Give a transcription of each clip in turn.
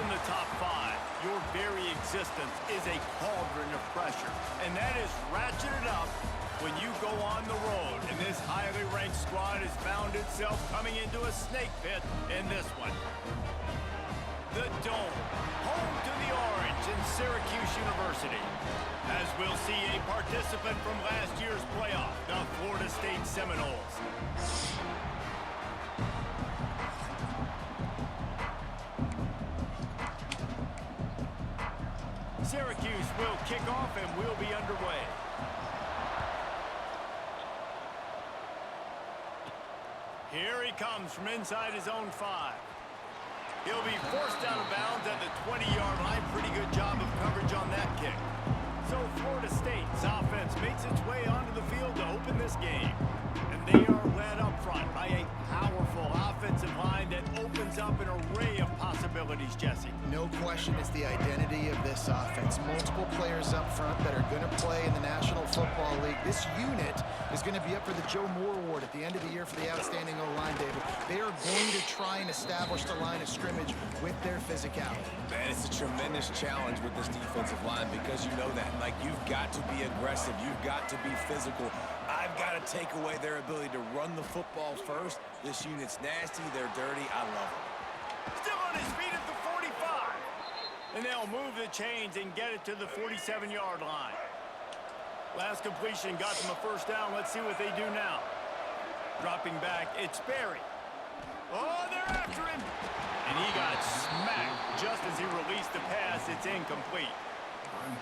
in the top 5, your very existence is a cauldron of pressure. And that is ratcheted up when you go on the road. And this highly ranked squad has found itself coming into a snake pit in this one. The Dome, home to the Orange in Syracuse University. As we'll see a participant from last year's playoff, the Florida State Seminoles. Syracuse will kick off and we'll be underway. Here he comes from inside his own 5. He'll be forced out of bounds at the 20-yard line. Pretty good job of coverage on that kick. So Florida State's offense makes its way onto the field to open this game. And they are led up front by a powerful offensive line that opens up an array of possibilities, Jesse. No question it's the identity of this offense. Multiple players up front that are going to play in the National Football League. This unit is going to be up for the Joe Moore Award at the end of the year for the outstanding O-line, David. They are going to try and establish the line of scrimmage with their physicality. Man, it's a tremendous challenge with this defensive line because you know that. Like, you've got to be aggressive. You've got to be physical. I've got to take away their ability to run the football first. This unit's nasty. They're dirty. I love them. Still on his feet at the 45. And they'll move the chains and get it to the 47-yard line. Last completion got them a first down. Let's see what they do now. Dropping back, it's Berry. Oh, they're after him. And he got smacked just as he released the pass. It's incomplete.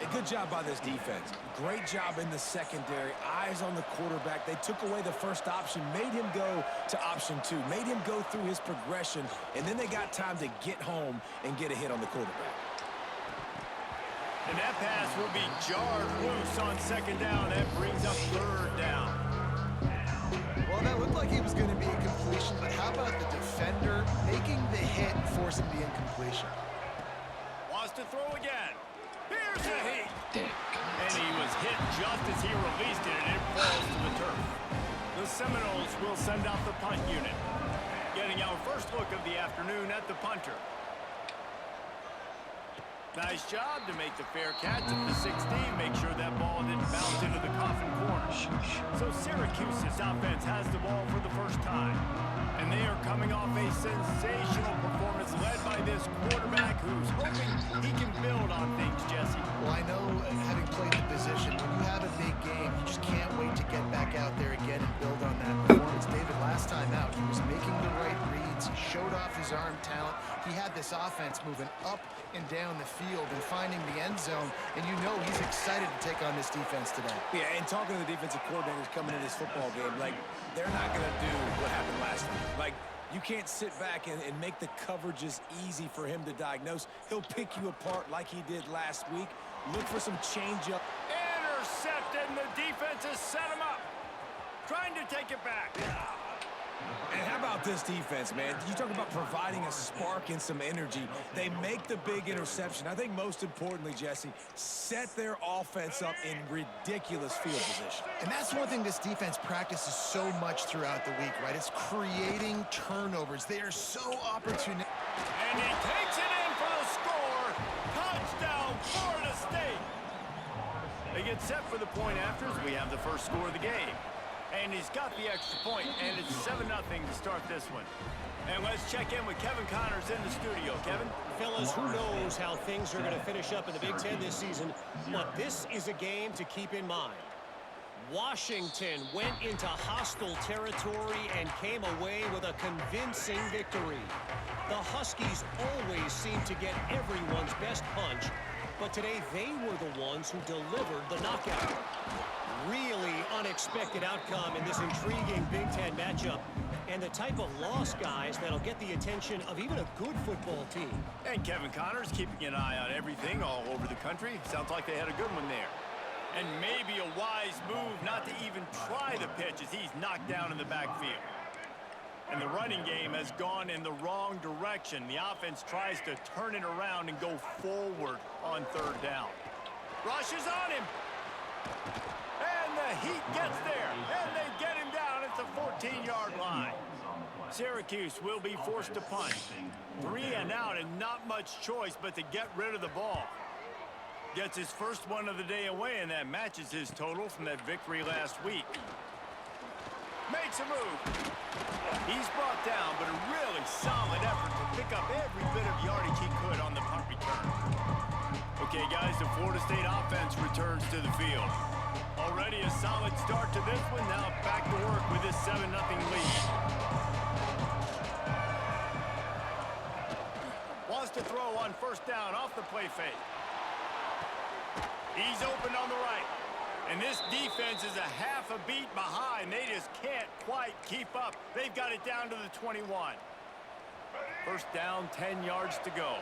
A good job by this defense. Great job in the secondary. Eyes on the quarterback. They took away the first option, made him go to option 2, made him go through his progression, and then they got time to get home and get a hit on the quarterback. And that pass will be jarred loose on second down. That brings up third down. Well, that looked like it was going to be a completion, but how about the defender making the hit and forcing the incompletion? Wants to throw again. Here's a heat. And he was hit just as he released it, and it falls to the turf. The Seminoles will send out the punt unit. Getting our first look of the afternoon at the punter. Nice job to make the fair catch at the 16. Make sure that ball didn't bounce into the coffin corner. So Syracuse's offense has the ball for the first time. And they are coming off a sensational performance led by this quarterback who's hoping he can build on things, Jesse. Well, I know, having played the position, when you have a big game, you just can't wait to get back out there again and build on that performance. David, last time out, he was making the right reads. He showed off his arm talent. He had this offense moving up and down the field and finding the end zone, and you know he's excited to take on this defense today. Yeah, and talking to the defensive coordinators coming in this football game, like, they're not going to do what happened last week. Like, you can't sit back and make the coverages easy for him to diagnose. He'll pick you apart like he did last week. Look for some change-up. Intercepted, and the defense has set him up. Trying to take it back. And how about this defense, man? You talk about providing a spark and some energy. They make the big interception. I think most importantly, Jesse, set their offense up in ridiculous field position. And that's one thing this defense practices so much throughout the week, right? It's creating turnovers. They are so opportunistic. And he takes it in for the score. Touchdown, Florida State. They get set for the point afters. We have the first score of the game. And he's got the extra point, and it's 7-0 to start this one. And let's check in with Kevin Connors in the studio. Kevin? Fellas, who knows how things are going to finish up in the Big Ten this season, but this is a game to keep in mind. Washington went into hostile territory and came away with a convincing victory. The Huskies always seem to get everyone's best punch, but today they were the ones who delivered the knockout. Really unexpected outcome in this intriguing Big Ten matchup, and the type of loss, guys, that'll get the attention of even a good football team. And Kevin Connors keeping an eye on everything all over the country. Sounds like they had a good one there. And maybe a wise move not to even try the pitch as he's knocked down in the backfield. And the running game has gone in the wrong direction. The offense tries to turn it around and go forward on third down. Rush is on him. And the Heat gets there, and they get him down at the 14-yard line. Syracuse will be forced to punt. 3 and out and not much choice but to get rid of the ball. Gets his first one of the day away, and that matches his total from that victory last week. Makes a move. He's brought down, but a really solid effort to pick up every bit of yardage he could on the punt return. Okay, guys, the Florida State offense returns to the field. Already a solid start to this one. Now back to work with this 7-0 lead. Wants to throw on first down off the play fake. He's open on the right. And this defense is a half a beat behind. They just can't quite keep up. They've got it down to the 21. First down, 10 yards to go.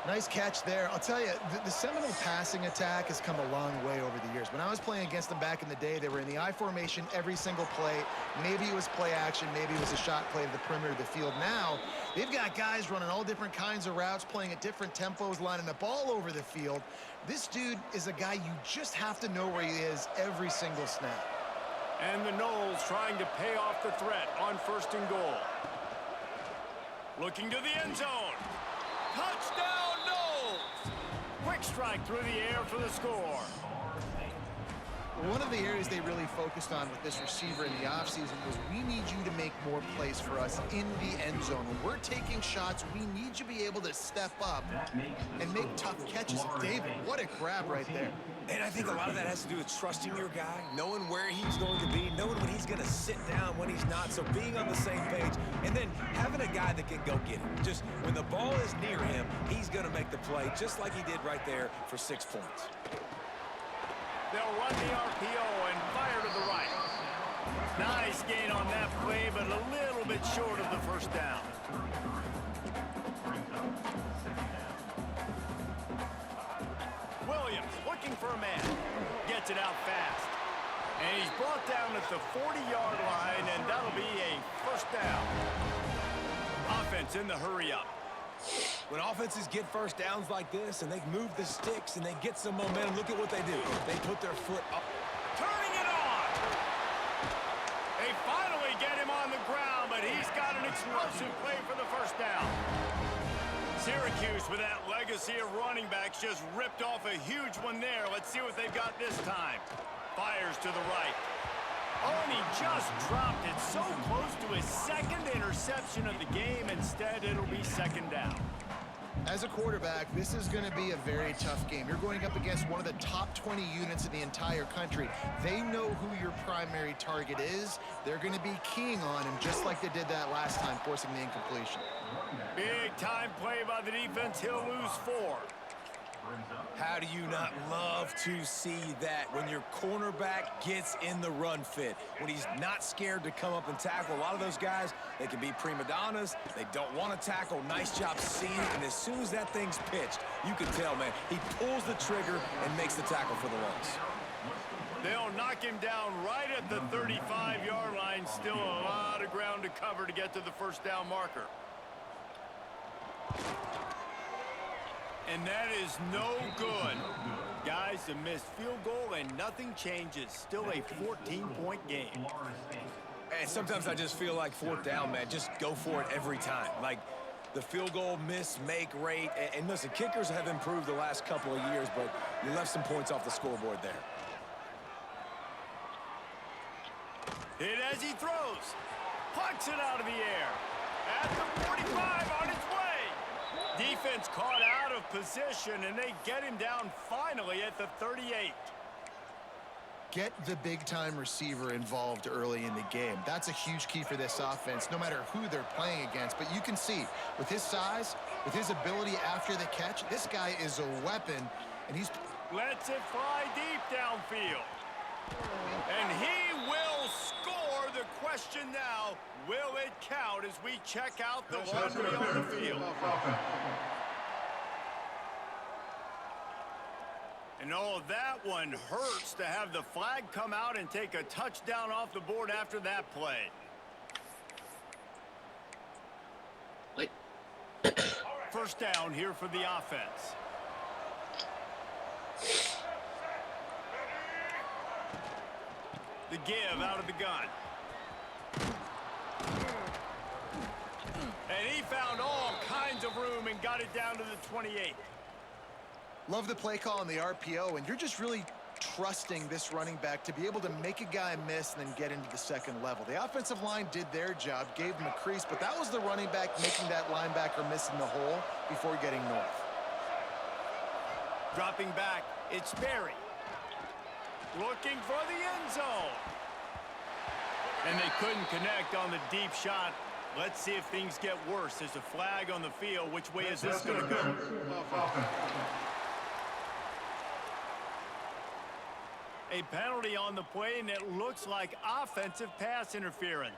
Nice catch there. I'll tell you, the Seminole passing attack has come a long way over the years. When I was playing against them back in the day, they were in the I formation every single play. Maybe it was play action. Maybe it was a shot play to the perimeter of the field. Now, they've got guys running all different kinds of routes, playing at different tempos, lining up all over the field. This dude is a guy you just have to know where he is every single snap. And the Noles trying to pay off the threat on 1st and goal. Looking to the end zone. Touchdown, Noles! Quick strike through the air for the score. One of the areas they really focused on with this receiver in the offseason was we need you to make more plays for us in the end zone. When we're taking shots, we need you to be able to step up and make tough catches. David, what a grab right there. And I think a lot of that has to do with trusting your guy, knowing where he's going to be, knowing when he's going to sit down, when he's not, so being on the same page, and then having a guy that can go get it. Just when the ball is near him, he's going to make the play, just like he did right there for 6 points. They'll run the RPO and fire to the right. Nice gain on that play, but a little bit short of the first down. Williams looking for a man. Gets it out fast. And he's brought down at the 40-yard line, and that'll be a first down. Offense in the hurry-up. When offenses get first downs like this and they move the sticks and they get some momentum, look at what they do. They put their foot up. Turning it on. They finally get him on the ground, but he's got an explosive play for the first down. Syracuse, with that legacy of running backs, just ripped off a huge one there. Let's see what they've got this time. Fires to the right. Oh, and he just dropped it so close to his second interception of the game. Instead, it'll be second down. As a quarterback, this is going to be a very tough game. You're going up against one of the top 20 units in the entire country. They know who your primary target is. They're going to be keying on him, just like they did that last time, forcing the incompletion. Big time play by the defense. He'll lose 4. How do you not love to see that when your cornerback gets in the run fit, when he's not scared to come up and tackle? A lot of those guys, they can be prima donnas. They don't want to tackle. Nice job seeing it. And as soon as that thing's pitched, you can tell, man, he pulls the trigger and makes the tackle for the loss. They'll knock him down right at the 35-yard line. Still a lot of ground to cover to get to the first down marker. And that is no good. Guys, a missed field goal and nothing changes. Still a 14-point game. And sometimes I just feel like 4th down, man. Just go for it every time. Like the field goal miss, make rate. And listen, kickers have improved the last couple of years, but you left some points off the scoreboard there. Hit as he throws. Pucks it out of the air. At the 45 on its way. Defense caught out of position, and they get him down finally at the 38. Get the big-time receiver involved early in the game. That's a huge key for this offense, no matter who they're playing against. But you can see, with his size, with his ability after the catch, this guy is a weapon, and he's... Lets it fly deep downfield. And he will score. The question now, will it count as we check out the laundry on the field? And oh, that one hurts to have the flag come out and take a touchdown off the board after that play. Wait. First down here for the offense. The give out of the gun. found all kinds of room and got it down to the 28. Love the play call on the RPO, and you're just really trusting this running back to be able to make a guy miss and then get into the second level. The offensive line did their job, gave him a crease, but that was the running back making that linebacker miss in the hole before getting north. Dropping back, it's Berry. Looking for the end zone. And they couldn't connect on the deep shot. Let's see if things get worse. There's a flag on the field. Which way is this going to go? A penalty on the play, and it looks like offensive pass interference.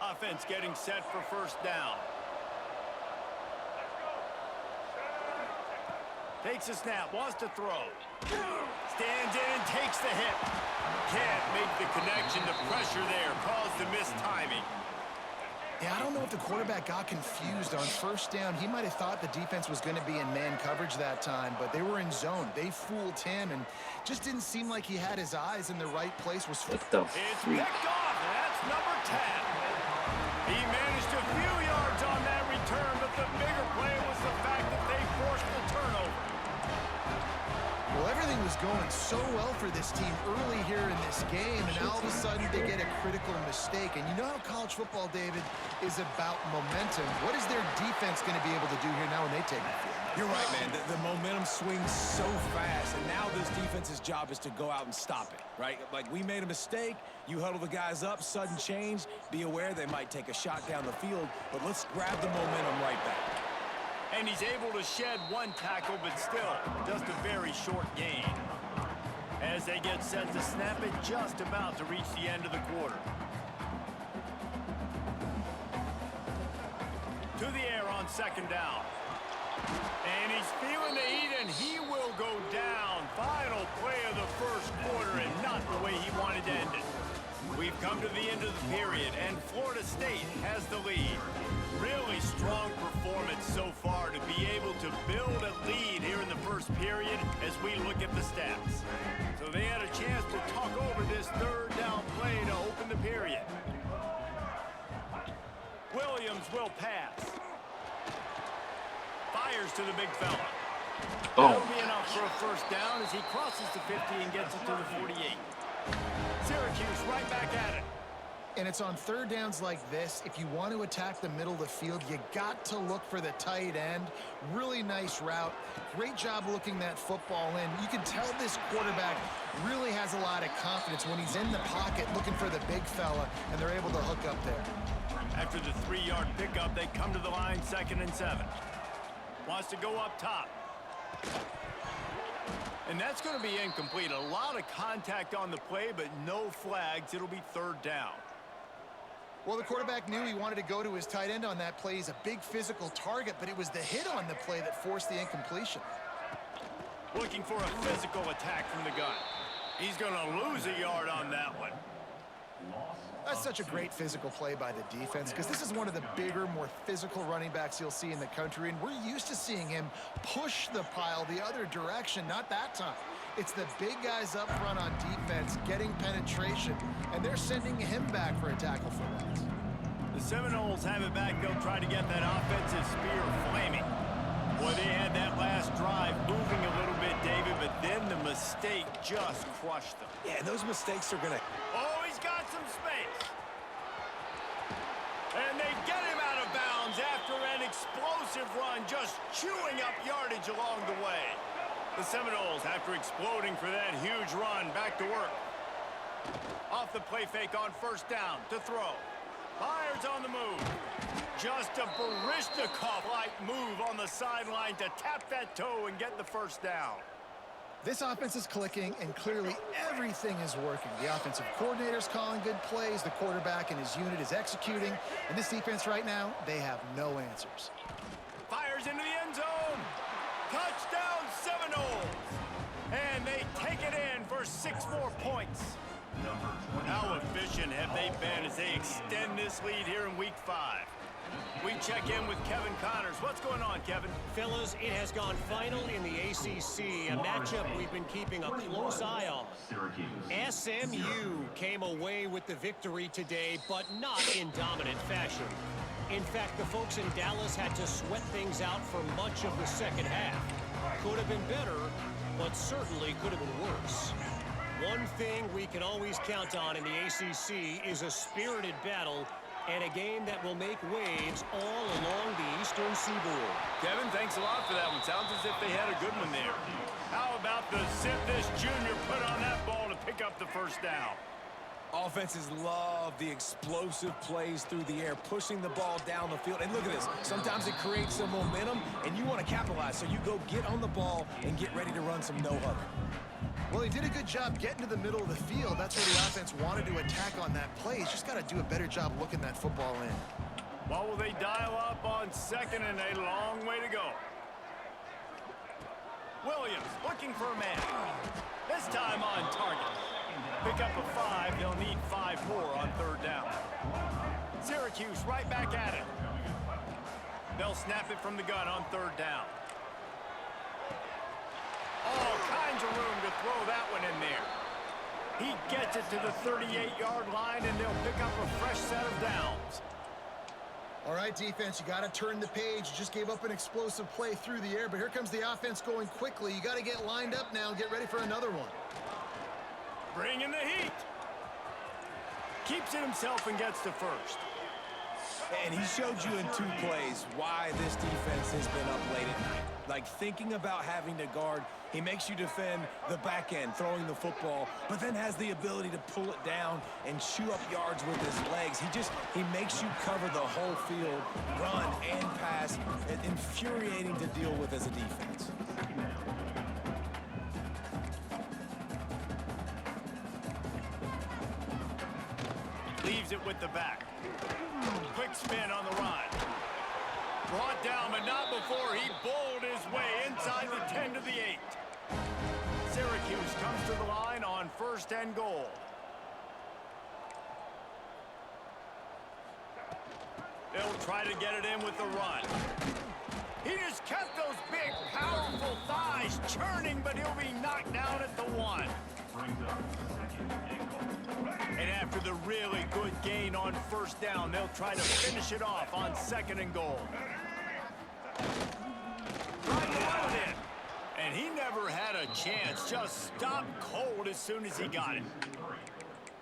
Offense getting set for first down. Takes a snap, wants to throw. Stands in and takes the hit. Can't make the connection. The pressure there caused the missed timing. Yeah, I don't know if the quarterback got confused on first down. He might have thought the defense was going to be in man coverage that time, but they were in zone. They fooled him and just didn't seem like he had his eyes in the right place. What the It's freak? picked off, and that's number 10. He managed a few yards on that return, but the bigger play was the fact that they forced the turnover. Well, everything was going so well for this team early here in this game, and all of a sudden they get a critical mistake. And you know how college football, David, is about momentum. What is their defense going to be able to do here now when they take the field? You're right, man. The momentum swings so fast, and now this defense's job is to go out and stop it, right? Like, we made a mistake. You huddle the guys up, sudden change. Be aware they might take a shot down the field, but let's grab the momentum right back. And he's able to shed one tackle, but still, just a very short gain. As they get set to snap it, just about to reach the end of the quarter. To the air on second down. And he's feeling the heat, and he will go down. Final play of the first quarter, and not the way he wanted to end it. We've come to the end of the period, and Florida State has the lead. Really strong performance so far to be able to build a lead here in the first period as we look at the stats. So they had a chance to talk over this third down play to open the period. Williams will pass. Fires to the big fella. That'll be enough for a first down as he crosses the 50 and gets it to the 48. Syracuse right back at it. And it's on third downs like this. If you want to attack the middle of the field, you got to look for the tight end. Really nice route. Great job looking that football in. You can tell this quarterback really has a lot of confidence when he's in the pocket looking for the big fella, and they're able to hook up there. After the 3-yard pickup, they come to the line 2nd and 7. Wants to go up top. And that's going to be incomplete. A lot of contact on the play, but no flags. It'll be third down. Well, the quarterback knew he wanted to go to his tight end on that play. He's a big physical target, but it was the hit on the play that forced the incompletion. Looking for a physical attack from the gun. He's going to lose a yard on that one. That's such a great physical play by the defense because this is one of the bigger, more physical running backs you'll see in the country, and we're used to seeing him push the pile the other direction. Not that time. It's the big guys up front on defense getting penetration, and they're sending him back for a tackle for loss. The Seminoles have it back. They'll try to get that offensive spear flaming. Boy, they had that last drive moving a little bit, David, but then the mistake just crushed them. Yeah, those mistakes are going to... Oh, he's got some space. And they get him out of bounds after an explosive run, just chewing up yardage along the way. The Seminoles, after exploding for that huge run, back to work. Off the play fake on first down to throw. Fires on the move. Just a Baryshnikov-like move on the sideline to tap that toe and get the first down. This offense is clicking, and clearly everything is working. The offensive coordinator's calling good plays. The quarterback and his unit is executing. And this defense right now, they have no answers. Fires into the end zone. Touchdown Seminoles. And they take it in for 6 more points. How efficient have they been as they extend this lead here in Week 5? We check in with Kevin Connors. What's going on, Kevin? Fellas, it has gone final in the ACC, a matchup we've been keeping a close eye on. SMU came away with the victory today, but not in dominant fashion. In fact, the folks in Dallas had to sweat things out for much of the second half. Could have been better, but certainly could have been worse. One thing we can always count on in the ACC is a spirited battle and a game that will make waves all along the Eastern Seaboard. Kevin, thanks a lot for that one. Sounds as if they had a good one there. How about the zip this junior put on that ball to pick up the first down? Offenses love the explosive plays through the air, pushing the ball down the field. And look at this. Sometimes it creates some momentum, and you want to capitalize. So you go get on the ball and get ready to run some no-huddle. Well, he did a good job getting to the middle of the field. That's where the offense wanted to attack on that play. He's just got to do a better job looking that football in. What will they dial up on second and a long way to go? Williams looking for a man. This time on target. Pick up a 5. They'll need 5 more on third down. Syracuse right back at it. They'll snap it from the gun on third down. All kinds of room to throw that one in there. He gets it to the 38-yard line, and they'll pick up a fresh set of downs. All right, defense, you got to turn the page. You just gave up an explosive play through the air, but here comes the offense going quickly. You got to get lined up now and get ready for another one. Bring in the heat. Keeps it himself and gets to first. And he showed you in 2 plays why this defense has been up late at night. Like thinking about having to guard, he makes you defend the back end, throwing the football, but then has the ability to pull it down and chew up yards with his legs. He makes you cover the whole field, run and pass. It's infuriating to deal with as a defense. Leaves it with the back. Quick spin on the run. Brought down, but not before he bowled his way inside the 10 to the 8. Syracuse comes to the line on first and goal. They'll try to get it in with the run. He just kept those big, powerful thighs churning, but he'll be knocked down at the 1. And after the really good gain on first down, they'll try to finish it off on second and goal. Trying to run it in. And he never had a chance. Just stopped cold as soon as he got it.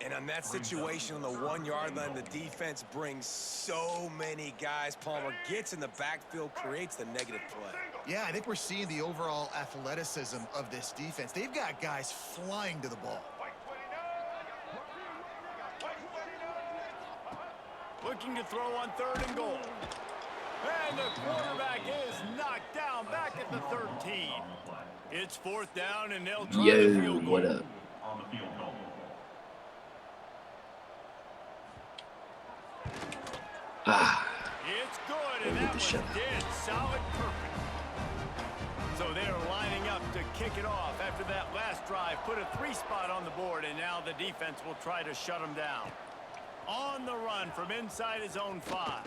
And on that situation on the 1-yard line, the defense brings so many guys. Palmer gets in the backfield, creates the negative play. Yeah, I think we're seeing the overall athleticism of this defense. They've got guys flying to the ball. Looking to throw on third and goal. And the quarterback is knocked down back at the 13. It's fourth down, and they'll try the field goal. What up? It's good, and that was dead solid perfect. So they're lining up to kick it off after that last drive. Put a 3-spot on the board, and now the defense will try to shut them down. On the run from inside his own 5.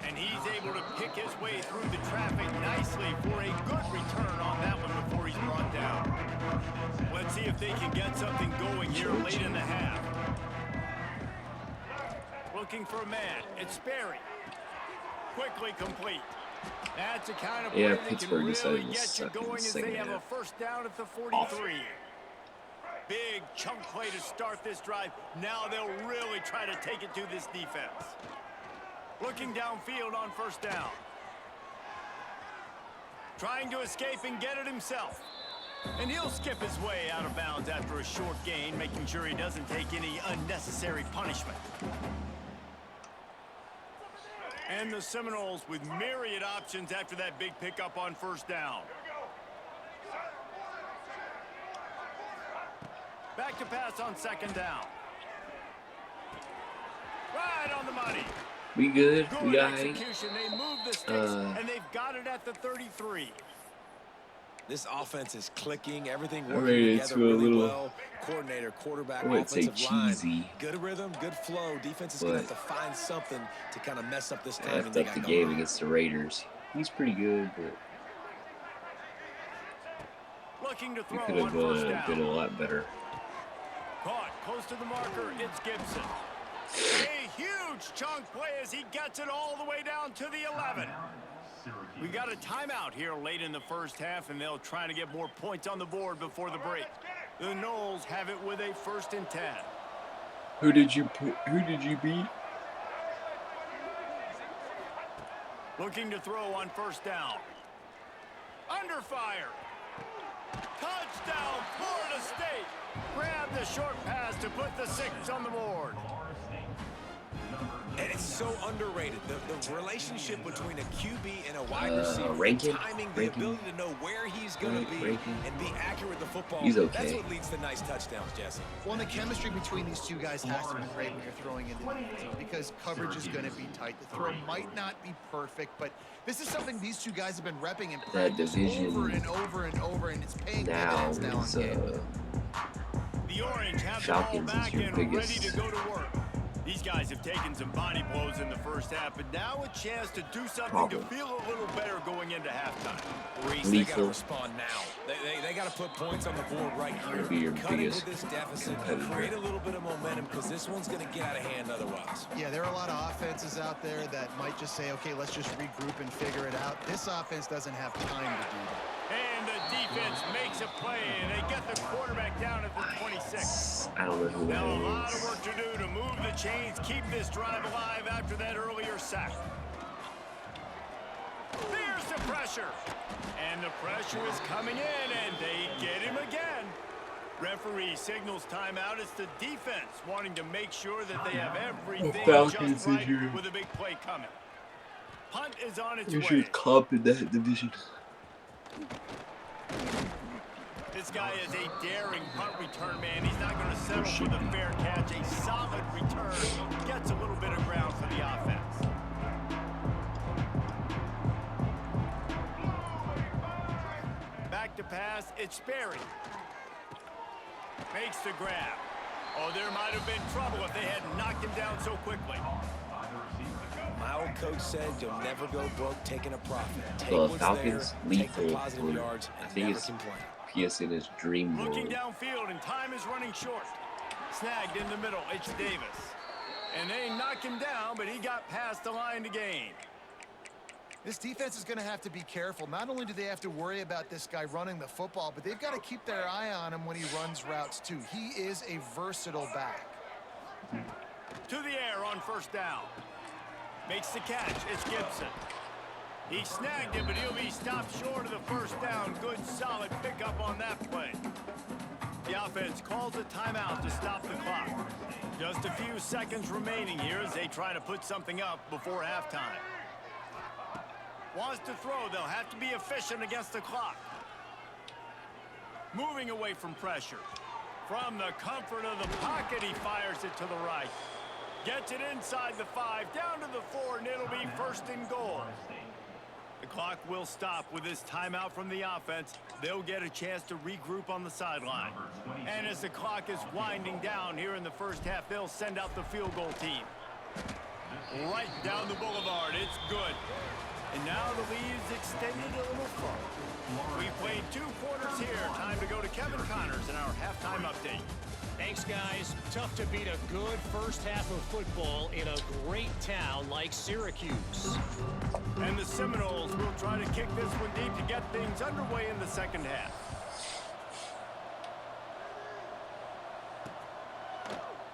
And he's able to pick his way through the traffic nicely for a good return on that one before he's brought down. Let's see if they can get something going here late in the half. Looking for a man. It's Sperry. Quickly complete. That's the kind of play that can Pittsburgh really decided to get you suck in the going as second they have a half. first down at the 43. Big chunk play to start this drive. Now they'll really try to take it to this defense. Looking downfield on first down. Trying to escape and get it himself. And he'll skip his way out of bounds after a short gain, making sure he doesn't take any unnecessary punishment. And the Seminoles with myriad options after that big pickup on first down. Back to pass on second down. Right on the money. We good? Good We got execution. They move the sticks, and they've got it at the 33. This offense is clicking. Everything I'm working ready together to a really little- well. Coordinator, quarterback, I would say offensive line. cheesy. Good rhythm, good flow. Defense is going to have to find something to kind of mess up this timing. Effed They up got the going game on. against the Raiders. He's pretty good, but Looking to he throw could on first have down. been a lot better. Caught close to the marker. It's Gibson. A huge Huge chunk play as he gets it all the way down to the 11. We got a timeout here late in the first half, and they'll try to get more points on the board before the break. The Noles have it with a 1st and 10. Who did you beat? Looking to throw on 1st down. Under fire. Touchdown, Florida State. Grab the short pass to put the 6 on the board. And it's so underrated. The relationship between a QB and a wide receiver, ranking, the timing, the ability to know where he's going to be and be accurate with the football. He's okay. That's what leads to nice touchdowns, Jesse. Well, and the chemistry between these two guys has to be great when you're throwing into the end zone because coverage is going to be tight. The throw might not be perfect, but this is something these two guys have been repping in practice over and over and over, and it's paying dividends now on game. The Orange have the ball back and ready to go to work. These guys have taken some body blows in the first half, but now a chance to do something to feel a little better going into halftime. Reese, they got to respond now. They got to put points on the board right here. Cut into this deficit, create a little bit of momentum because this one's going to get out of hand otherwise. Yeah, there are a lot of offenses out there that might just say, okay, let's just regroup and figure it out. This offense doesn't have time to do that. And the defense makes a play, and they get the quarterback down at the 26. I don't know who Now a that lot is. of work to do to move the chains, keep this drive alive after that earlier sack. There's the pressure. And the pressure is coming in, and they get him again. Referee signals timeout. It's the defense wanting to make sure that they have everything just right with a big play coming. Punt is on its way. You should comp in that division. This guy is a daring punt return man. He's not going to settle for the fair catch. A solid return. Gets a little bit of ground for the offense. Back to pass. It's Sperry. Makes the grab. Oh, there might have been trouble if they hadn't knocked him down so quickly. My old coach said you'll never go broke taking a profit. Take The what's Falcons there, take the lethal. positive yards, I and think never it's complain. PSN's dream Looking role. downfield, and time is running short. Snagged in the middle. It's Davis. And they knock him down, but he got past the line to gain. This defense is going to have to be careful. Not only do they have to worry about this guy running the football, but they've got to keep their eye on him when he runs routes too. He is a versatile back. To the air on 1st down. Makes the catch. It's Gibson. He snagged it, but he'll be stopped short of the 1st down. Good, solid pickup on that play. The offense calls a timeout to stop the clock. Just a few seconds remaining here as they try to put something up before halftime. Wants to throw. They'll have to be efficient against the clock. Moving away from pressure. From the comfort of the pocket, he fires it to the right. Gets it inside the 5, down to the 4, and it'll be 1st and goal. The clock will stop with this timeout from the offense. They'll get a chance to regroup on the sideline. And as the clock is winding down here in the first half, they'll send out the field goal team. Right down the boulevard. It's good. And now the lead's extended a little further. We've played 2 quarters here. Time to go to Kevin Connors in our halftime update. Thanks, guys. Tough to beat a good first half of football in a great town like Syracuse. And the Seminoles will try to kick this one deep to get things underway in the second half.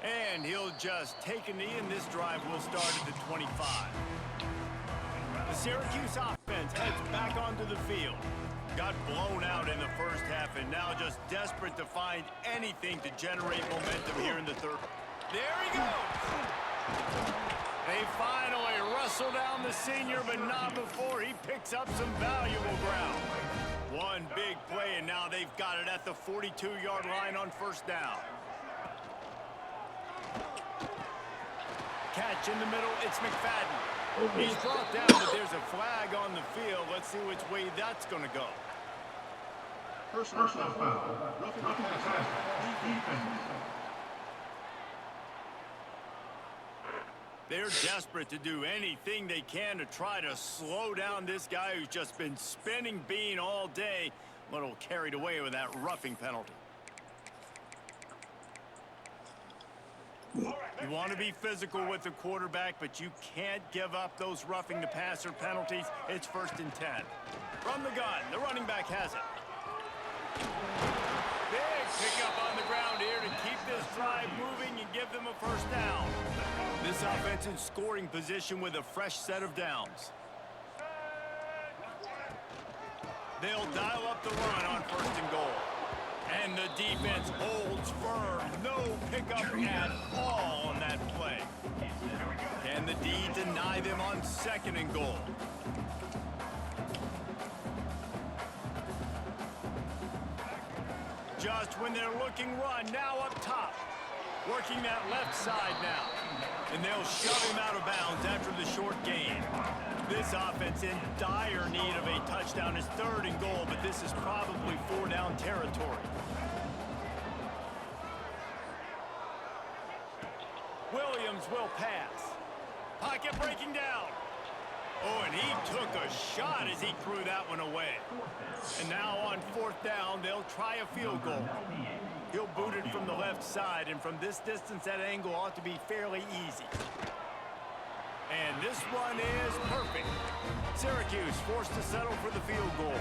And he'll just take a knee, and this drive will start at the 25. The Syracuse offense heads back onto the field. Got blown out in the first half and now just desperate to find anything to generate momentum here in the third. There he goes! They finally wrestle down the senior, but not before he picks up some valuable ground. One big play, and now they've got it at the 42-yard line on 1st down. Catch in the middle, it's McFadden. He's brought down, but there's a flag on the field. Let's see which way that's going to go. Personal foul. Roughing the passer. Defense. They're desperate to do anything they can to try to slow down this guy who's just been spinning bean all day. A little carried away with that roughing penalty. You want to be physical with the quarterback, but you can't give up those roughing the passer penalties. It's 1st and 10. From the gun, the running back has it. Big pickup on the ground here to keep this drive moving and give them a 1st down. This offense in scoring position with a fresh set of downs. They'll dial up the run on 1st and goal. And the defense holds firm. No pickup at all on that play. Can the D deny them on 2nd and goal? Just when they're looking run, now up top. Working that left side now. And they'll shove him out of bounds after the short gain. This offense in dire need of a touchdown is 3rd and goal, but this is probably 4-down territory. Williams will pass. Pocket breaking down. Oh, and he took a shot as he threw that one away. And now on 4th down, they'll try a field goal. He'll boot it from the left side, and from this distance, that angle ought to be fairly easy. And this one is perfect. Syracuse forced to settle for the field goal.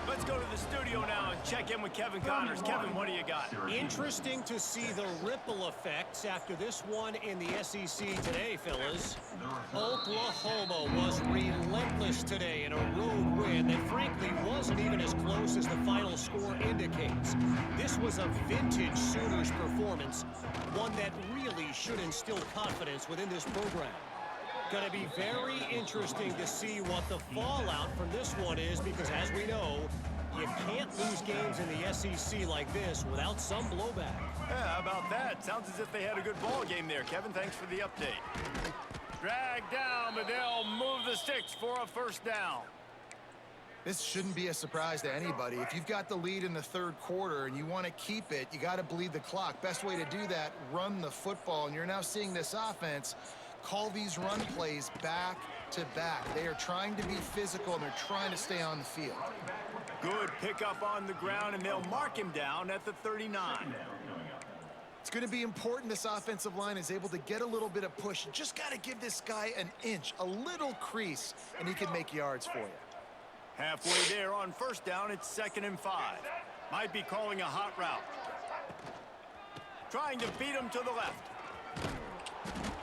Let's go to the studio now and check in with Kevin Connors. Kevin, what do you got? Interesting to see the ripple effects after this one in the SEC today, fellas. Oklahoma was relentless today in a road win that frankly wasn't even as close as the final score indicates. This was a vintage Sooners performance, one that really should instill confidence within this program. Going to be very interesting to see what the fallout from this one is, because as we know, you can't lose games in the SEC like this without some blowback. Yeah, how about that? Sounds as if they had a good ball game there, Kevin. Thanks for the update. Drag down, but they'll move the sticks for a 1st down. This shouldn't be a surprise to anybody. If you've got the lead in the 3rd quarter and you want to keep it, you got to bleed the clock. Best way to do that, run the football. And you're now seeing this offense call these run plays back to back. They are trying to be physical, and they're trying to stay on the field. Good pickup on the ground, and they'll mark him down at the 39. It's going to be important this offensive line is able to get a little bit of push. You just got to give this guy an inch, a little crease, and he can make yards for you. Halfway there on 1st down, it's 2nd and 5. Might be calling a hot route. Trying to beat him to the left.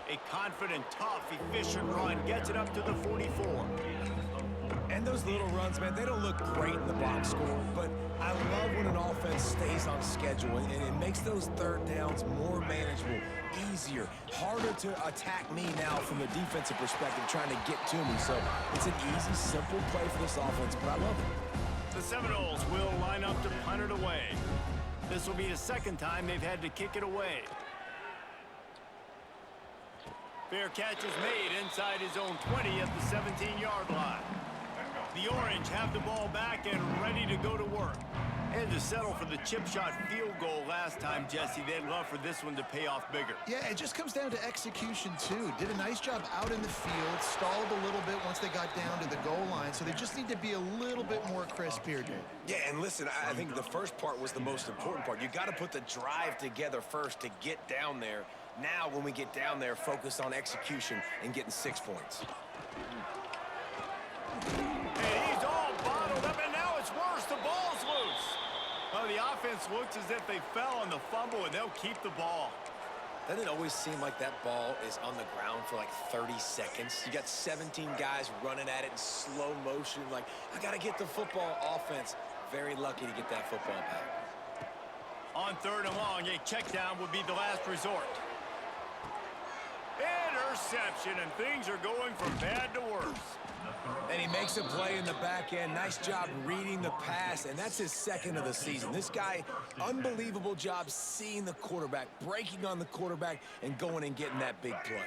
A confident, tough, efficient run gets it up to the 44. And those little runs, man, they don't look great in the box score, but I love when an offense stays on schedule, and it makes those 3rd downs more manageable, easier, harder to attack me now from a defensive perspective trying to get to me. So it's an easy, simple play for this offense, but I love it. The Seminoles will line up to punt it away. This will be the 2nd time they've had to kick it away. Fair catch is made inside his own 20 at the 17-yard line. The Orange have the ball back and ready to go to work. And to settle for the chip shot field goal last time, Jesse, they'd love for this one to pay off bigger. Yeah, it just comes down to execution, too. Did a nice job out in the field, stalled a little bit once they got down to the goal line, so they just need to be a little bit more crisp here, Dave. Yeah, and listen, I think the first part was the most important part. You got to put the drive together first to get down there. Now, when we get down there, focus on execution and getting 6 points. And he's all bottled up, and now it's worse. The ball's loose. Well, the offense looks as if they fell on the fumble, and they'll keep the ball. Doesn't it always seem like that ball is on the ground for like 30 seconds? You got 17 guys running at it in slow motion. Like, I got to get the football. Offense, very lucky to get that football back. On 3rd and long, a check down would be the last resort. Interception, and things are going from bad to worse. And he makes a play in the back end. Nice job reading the pass, and that's his 2nd of the season. This guy, unbelievable job seeing the quarterback, breaking on the quarterback, and going and getting that big play.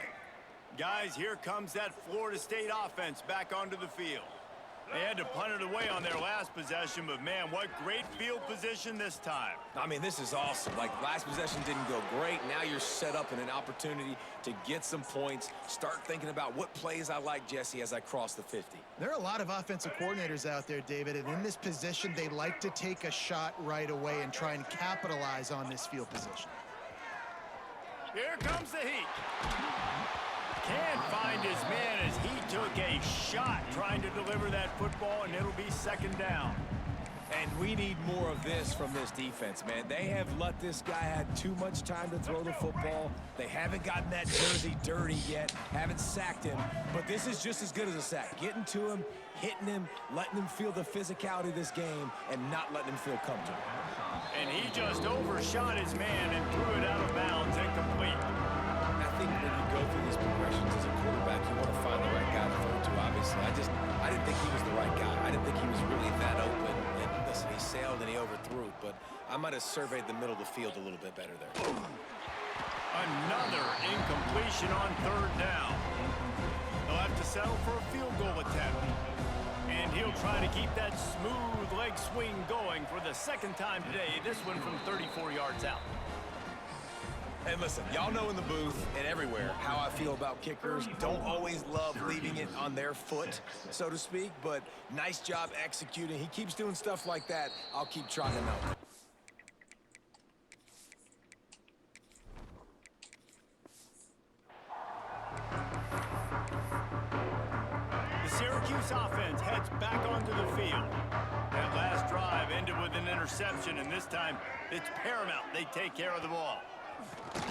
Guys, here comes that Florida State offense back onto the field. They had to punt it away on their last possession, but man, what great field position this time. I mean, this is awesome. Like, last possession didn't go great. Now you're set up in an opportunity to get some points. Start thinking about what plays I like, Jesse, as I cross the 50. There are a lot of offensive coordinators out there, David, and in this position, they like to take a shot right away and try and capitalize on this field position. Here comes the heat. Can't find his man as he took a shot trying to deliver that football, and it'll be second down. And we need more of this from this defense, man. They have let this guy have too much time to throw the football. They haven't gotten that jersey dirty yet, haven't sacked him. But this is just as good as a sack. Getting to him, hitting him, letting him feel the physicality of this game, and not letting him feel comfortable. And he just overshot his man and threw it out of bounds, incomplete. I think when you go through these progressions as a quarterback, you want to find the right guy to throw to, obviously. I didn't think he was the right guy. I didn't think he was really that open. And listen, he sailed and he overthrew, but I might have surveyed the middle of the field a little bit better there. Another incompletion on third down. They'll have to settle for a field goal attempt. And he'll try to keep that smooth leg swing going for the second time today, this one from 34 yards out. And listen, y'all know in the booth and everywhere how I feel about kickers. Don't always love leaving it on their foot, so to speak, but nice job executing. He keeps doing stuff like that. I'll keep trying him out. The Syracuse offense heads back onto the field. That last drive ended with an interception, and this time it's paramount they take care of the ball.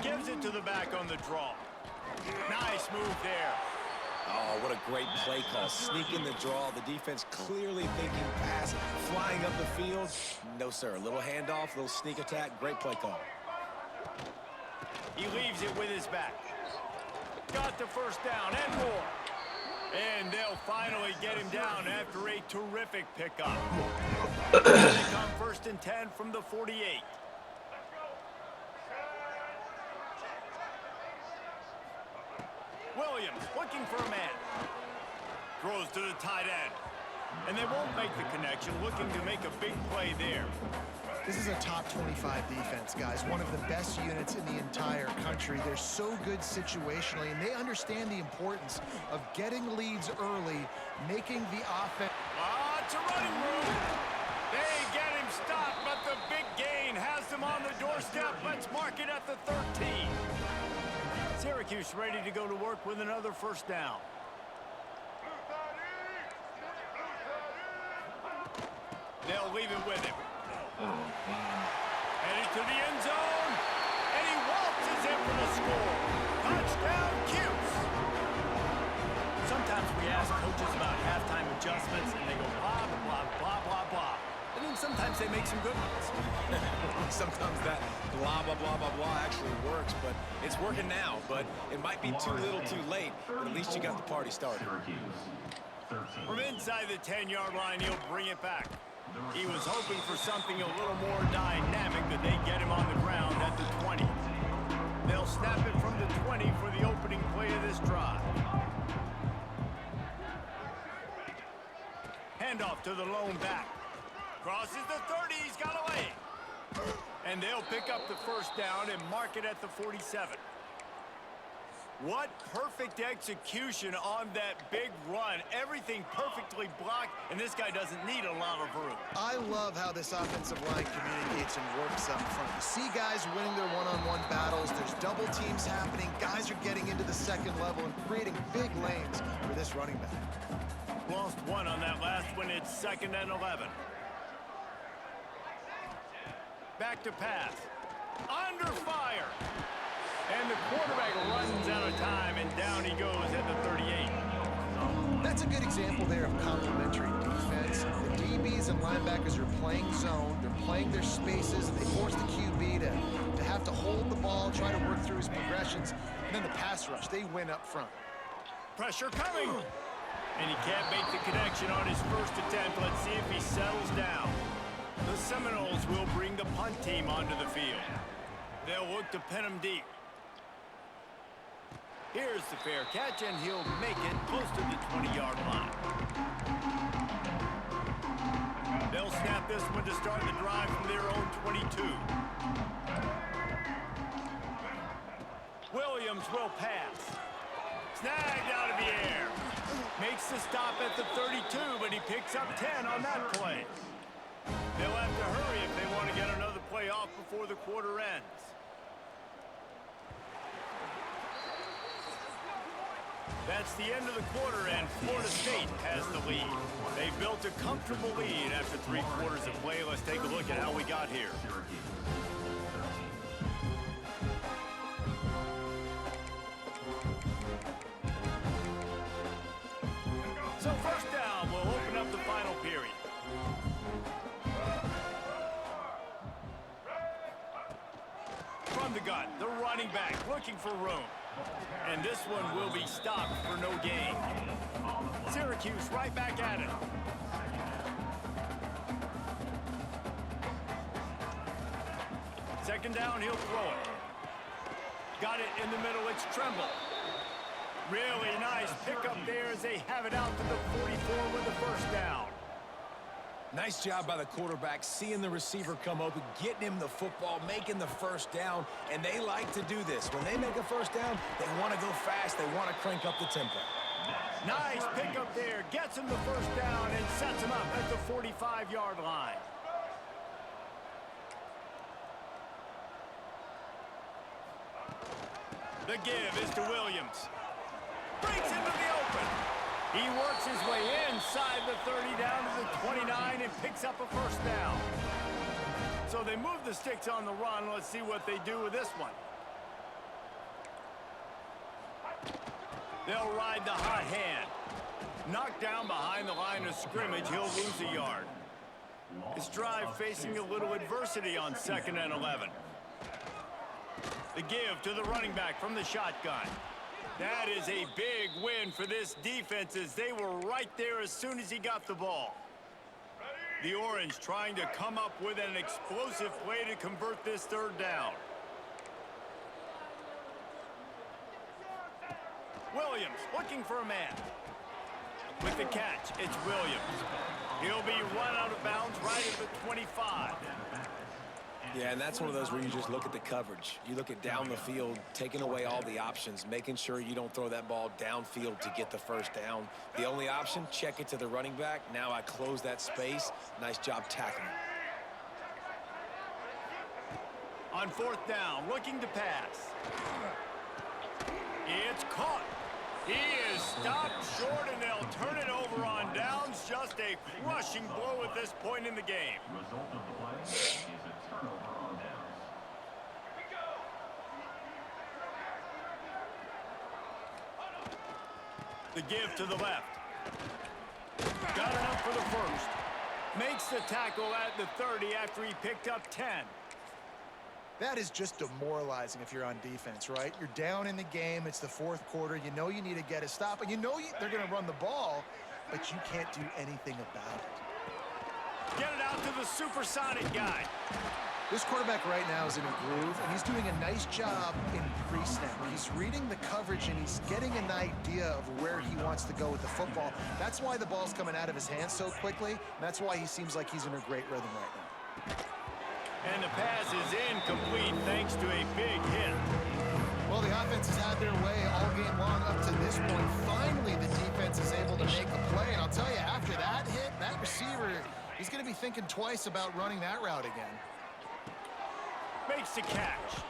Gives it to the back on the draw. Nice move there. Oh, what a great play call. Sneaking the draw. The defense clearly thinking pass, flying up the field. No, sir. A little handoff, little sneak attack. Great play call. He leaves it with his back. Got the first down and more. And they'll finally get him down after a terrific pickup. They come first and 10 from the 48. Williams looking for a man. Throws to the tight end. And they won't make the connection, looking to make a big play there. This is a top 25 defense, guys. One of the best units in the entire country. They're so good situationally, and they understand the importance of getting leads early, making the offense. It's a running room. They get him stopped, but the big gain has them on the doorstep. Let's mark it at the 13. Syracuse ready to go to work with another first down. They'll leave it with him. Headed to the end zone, and he waltzes in for the score. Touchdown, Cuse. Sometimes we ask coaches about halftime adjustments, and they go blah, blah, blah, blah, blah. And then sometimes they make some good ones. Sometimes that blah, blah, blah, blah, blah actually works, but it's working now. But it might be too little too late, but at least you got the party started. From inside the 10-yard line, he'll bring it back. He was hoping for something a little more dynamic, but they get him on the ground at the 20. They'll snap it from the 20 for the opening play of this drive. Handoff to the lone back. Crosses the 30, he's got a leg. And they'll pick up the first down and mark it at the 47. What perfect execution on that big run. Everything perfectly blocked, and this guy doesn't need a lot of room. I love how this offensive line communicates and works up front. You see guys winning their one-on-one battles. There's double teams happening. Guys are getting into the second level and creating big lanes for this running back. Lost one on that last one. It's 2nd and 11. Back to pass. Under fire. And the quarterback runs out of time, and down he goes at the 38. That's a good example there of complementary defense. The DBs and linebackers are playing zone. They're playing their spaces, and they force the QB to have to hold the ball, try to work through his progressions. And then the pass rush, they win up front. Pressure coming. And he can't make the connection on his first attempt. Let's see if he settles down. The Seminoles will bring the punt team onto the field. They'll look to pin him deep. Here's the fair catch, and he'll make it close to the 20-yard line. They'll snap this one to start the drive from their own 22. Williams will pass. Snagged out of the air. Makes the stop at the 32, but he picks up 10 on that play. They'll have to hurry if they want to get another play off before the quarter ends. That's the end of the quarter, and Florida State has the lead. They built a comfortable lead after 3 quarters of play. Let's take a look at how we got here. So first down, we'll open up the final period. From the gun, the running back looking for room. And this one will be stopped for no gain. Syracuse right back at it. Second down, he'll throw it. Got it in the middle, it's Tremble. Really nice pickup there as they have it out to the 44 with the first down. Nice job by the quarterback, seeing the receiver come open, getting him the football, making the first down, and they like to do this. When they make a first down, they want to go fast, they want to crank up the tempo. Nice pickup there, gets him the first down and sets him up at the 45-yard line. The give is to Williams. Breaks into the open. He works his way inside the 30 down to the 29 and picks up a first down. So they move the sticks on the run. Let's see what they do with this one. They'll ride the hot hand. Knocked down behind the line of scrimmage, he'll lose a yard. His drive facing a little adversity on 2nd and 11. The give to the running back from the shotgun. That is a big win for this defense as they were right there as soon as he got the ball. The Orange trying to come up with an explosive play to convert this third down. Williams looking for a man. With the catch, it's Williams. He'll be run out of bounds right at the 25. Yeah, and that's one of those where you just look at the coverage. You look at down the field, taking away all the options, making sure you don't throw that ball downfield to get the first down. The only option, check it to the running back. Now I close that space. Nice job tackling. On 4th down, looking to pass. It's caught. He is stopped short, and they'll turn it over on downs. Just a crushing blow at this point in the game. Result of the play is a turnover on downs. The give to the left. Got enough for the first. Makes the tackle at the 30 after he picked up 10. That is just demoralizing if you're on defense, right? You're down in the game. It's the 4th quarter. You know you need to get a stop, and you know they're going to run the ball, but you can't do anything about it. Get it out to the supersonic guy. This quarterback right now is in a groove, and he's doing a nice job in pre-snap. He's reading the coverage, and he's getting an idea of where he wants to go with the football. That's why the ball's coming out of his hands so quickly, and that's why he seems like he's in a great rhythm right now. And the pass is incomplete thanks to a big hit. Well, the offense has had their way all game long up to this point. Finally, the defense is able to make a play. And I'll tell you, after that hit, that receiver, he's going to be thinking twice about running that route again. Makes the catch.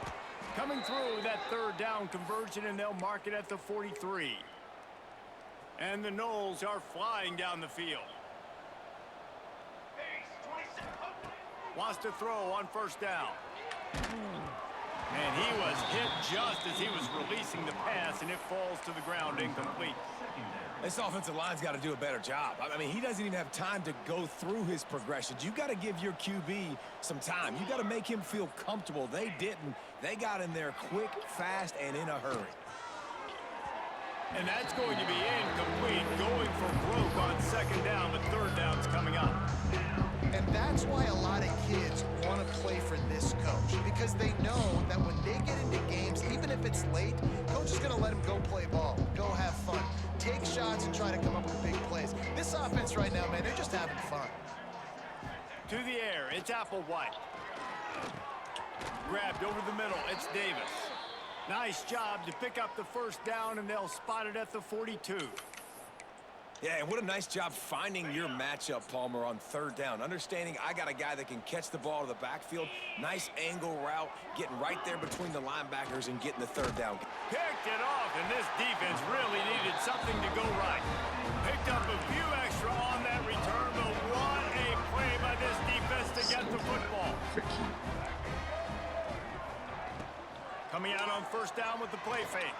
Coming through that 3rd down conversion, and they'll mark it at the 43. And the Noles are flying down the field. Wants to throw on 1st down. And he was hit just as he was releasing the pass, and it falls to the ground incomplete. This offensive line's got to do a better job. I mean, he doesn't even have time to go through his progressions. You got to give your QB some time. You got to make him feel comfortable. They didn't. They got in there quick, fast, and in a hurry. And that's going to be incomplete, going for broke on 2nd down, but 3rd down's coming up. And that's why a lot of kids want to play for this coach, because they know that when they get into games, even if it's late, coach is going to let them go play ball, go have fun, take shots and try to come up with big plays. This offense right now, man, they're just having fun. To the air, it's Applewhite. Grabbed over the middle, it's Davis. Nice job to pick up the 1st down, and they'll spot it at the 42. Yeah, and what a nice job finding your matchup, Palmer, on 3rd down. Understanding I got a guy that can catch the ball to the backfield. Nice angle route, getting right there between the linebackers and getting the 3rd down. Picked it off, and this defense really needed something to go right. Picked up a few extra on that return, but what a play by this defense to get the football. Coming out on first down with the play fake.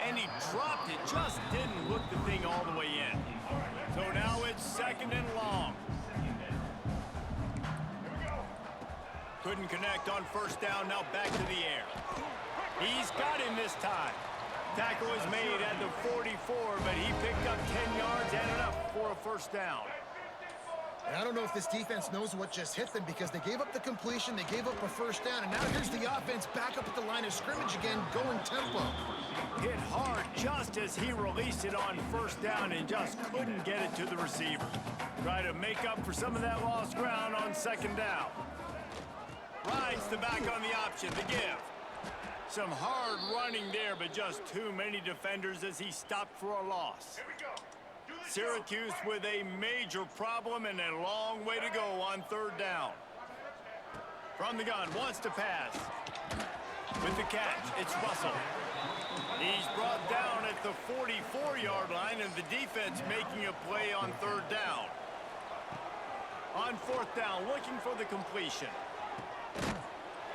And he dropped it, just didn't look the thing all the way in. So now it's second and long. Couldn't connect on first down, now back to the air. He's got him this time. Tackle is made at the 44, but he picked up 10 yards and enough for a first down. And I don't know if this defense knows what just hit them because they gave up the completion, they gave up a first down, and now here's the offense back up at the line of scrimmage again, going tempo. Hit hard just as he released it on first down and just couldn't get it to the receiver. Try to make up for some of that lost ground on second down. Rides the back on the option, the give. Some hard running there, but just too many defenders as he stopped for a loss. Syracuse with a major problem and a long way to go on third down. From the gun, wants to pass. With the catch, it's Russell. He's brought down at the 44-yard line, and the defense making a play on third down. On fourth down, looking for the completion.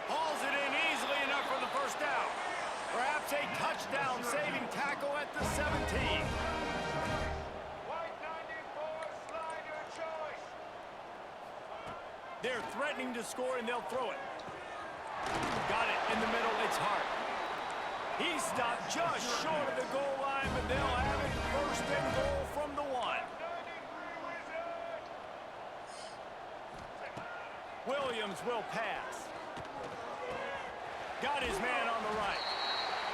Hauls it in easily enough for the first down. Perhaps a touchdown saving tackle at the 17. They're threatening to score, and they'll throw it. Got it in the middle. It's Hart. He stopped just short of the goal line, but they'll have it first and goal from the 1. Williams will pass. Got his man on the right.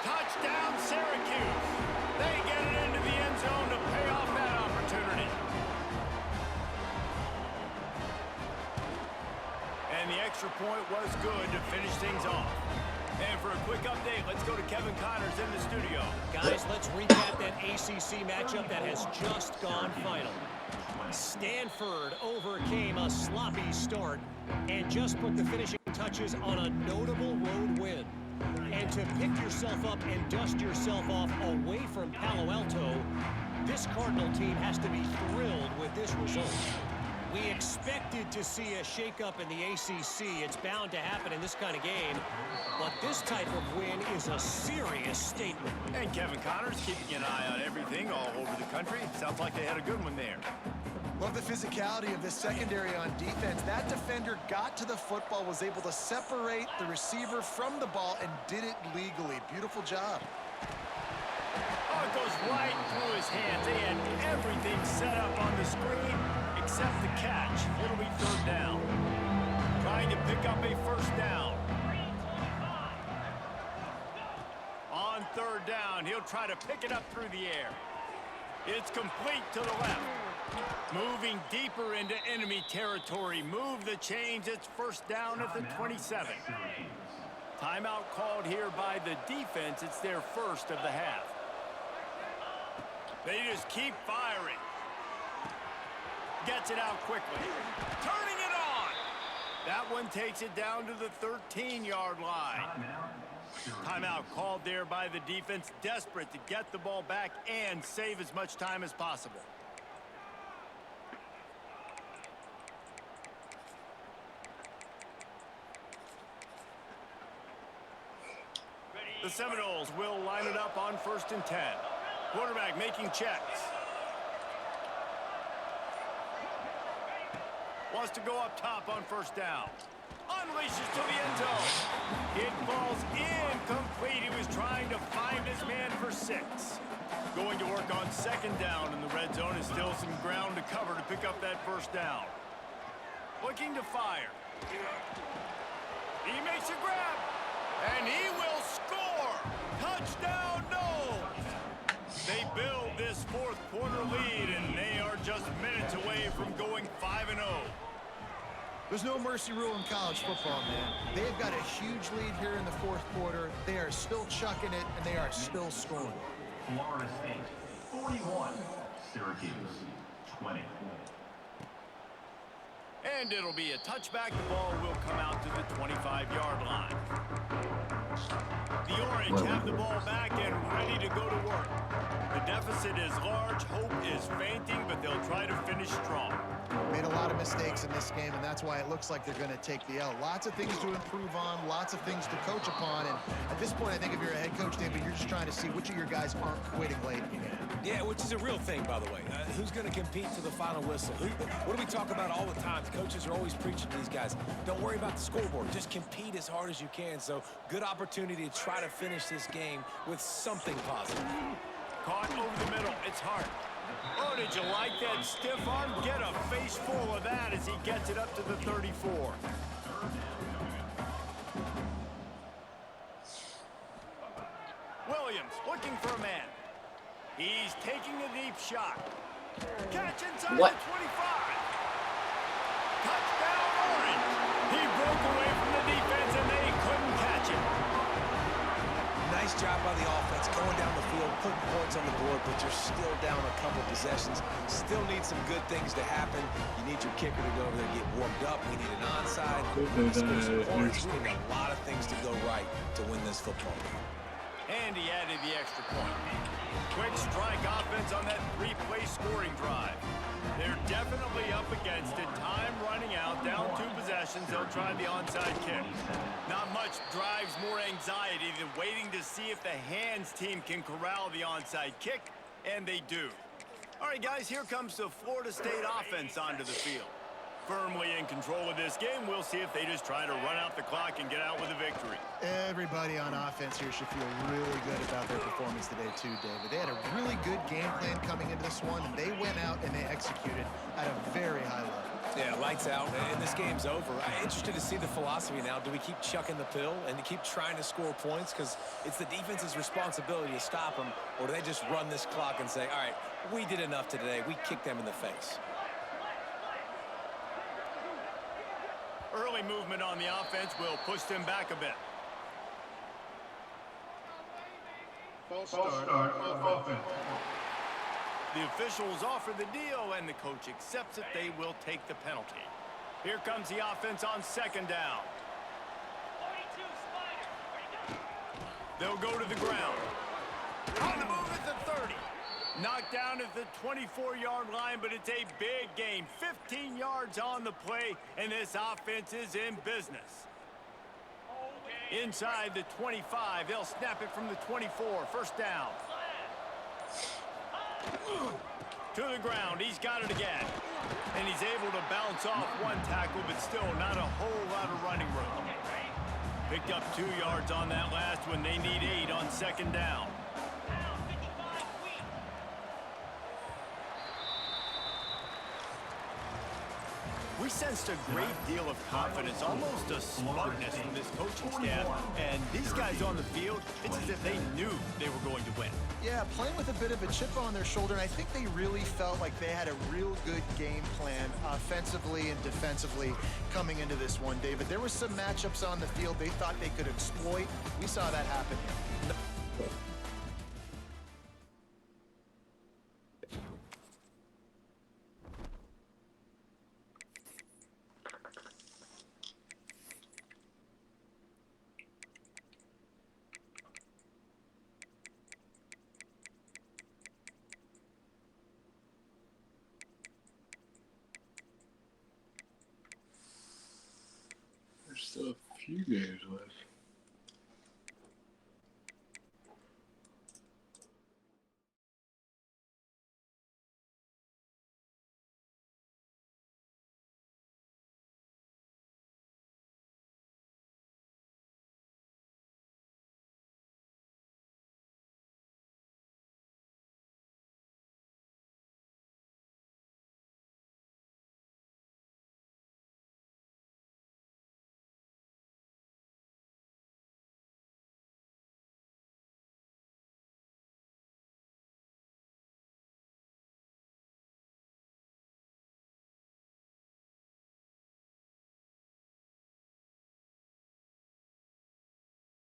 Touchdown, Syracuse. They get it into the end zone to pay off that opportunity. And the extra point was good to finish things off. And for a quick update, let's go to Kevin Connors in the studio. Guys, let's recap that ACC matchup that has just gone final. Stanford overcame a sloppy start and just put the finishing touches on a notable road win. And to pick yourself up and dust yourself off away from Palo Alto, this Cardinal team has to be thrilled with this result. We expected to see a shakeup in the ACC. It's bound to happen in this kind of game. But this type of win is a serious statement. And Kevin Connors keeping an eye on everything all over the country. Sounds like they had a good one there. Love the physicality of this secondary on defense. That defender got to the football, was able to separate the receiver from the ball, and did it legally. Beautiful job. Oh, it goes right through his hands. They had everything set up on the screen except the catch. It'll be third down. Trying to pick up a first down. On third down, he'll try to pick it up through the air. It's complete to the left. Moving deeper into enemy territory. Move the chains. It's first down at the 27. Timeout called here by the defense. It's their first of the half. They just keep firing. Gets it out quickly. Turning it on. That one takes it down to the 13-yard line. Timeout called there by the defense. Desperate to get the ball back and save as much time as possible. The Seminoles will line it up on first and 10. Quarterback making checks. Wants to go up top on first down. Unleashes to the end zone. It falls incomplete. He was trying to find his man for 6. Going to work on second down in the red zone. Is still some ground to cover to pick up that first down. Looking to fire. He makes a grab. And he will score! Touchdown, Noles! They build this fourth quarter lead, and they are just minutes away from going 5-0. There's no mercy rule in college football, man. They've got a huge lead here in the fourth quarter. They are still chucking it, and they are still scoring. Florida State 41, Syracuse 20. And it'll be a touchback. The ball will come out to the 25-yard line. The Orange have the ball back and ready to go to work. deficit is large, hope is fainting, but they'll try to finish strong. Made a lot of mistakes in this game, and that's why it looks like they're going to take the L. Lots of things to improve on, lots of things to coach upon, and at this point, I think if you're a head coach, David, you're just trying to see which of your guys aren't quitting late in the game. Yeah, which is a real thing, by the way. Who's going to compete to the final whistle? What do we talk about all the time? The coaches are always preaching to these guys. Don't worry about the scoreboard. Just compete as hard as you can. So, good opportunity to try to finish this game with something positive. Caught over the middle. It's Hart. Oh, did you like that stiff arm? Get a face full of that as he gets it up to the 34. Williams looking for a man. He's taking a deep shot. Catch inside What? the 25. Touchdown Orange. He broke away from the defense and they couldn't catch him. Nice job by the offense going down the field, putting points on the board, but you're still down a couple possessions. Still need some good things to happen. You need your kicker to go over there and get warmed up. We need an onside. We need to score some points. We need a lot of things to go right to win this football game. And he added the extra point. Quick strike offense on that three-play scoring drive. They're definitely up against it. Time running out, down 2 possessions. They'll try the onside kick. Not much drives more anxiety than waiting to see if the hands team can corral the onside kick, and they do. All right, guys, here comes the Florida State offense onto the field. Firmly in control of this game. We'll see if they just try to run out the clock and get out with a victory. Everybody on offense here should feel really good about their performance today too, David. They had a really good game plan coming into this one, and they went out and they executed at a very high level. Yeah, lights out, and this game's over. I'm interested to see the philosophy now. Do we keep chucking the pill and keep trying to score points? Because it's the defense's responsibility to stop them, or do they just run this clock and say, all right, we did enough today. We kicked them in the face. Early movement on the offense will push them back a bit. False start on offense. The officials offer the deal, and the coach accepts it. They will take the penalty. Here comes the offense on second down. They'll go to the ground. On the move at the 30. Knocked down at the 24-yard line, but it's a big gain. 15 yards on the play, and this offense is in business. Inside the 25, they'll snap it from the 24. First down. To the ground, he's got it again. And he's able to bounce off one tackle, but still not a whole lot of running room. Picked up 2 yards on that last one. They need 8 on second down. We sensed a great deal of confidence, almost a smartness from this coaching staff. And these guys on the field, it's as if they knew they were going to win. Yeah, playing with a bit of a chip on their shoulder, and I think they really felt like they had a real good game plan offensively and defensively coming into this one, David. There were some matchups on the field they thought they could exploit. We saw that happen here. There's still a few games left.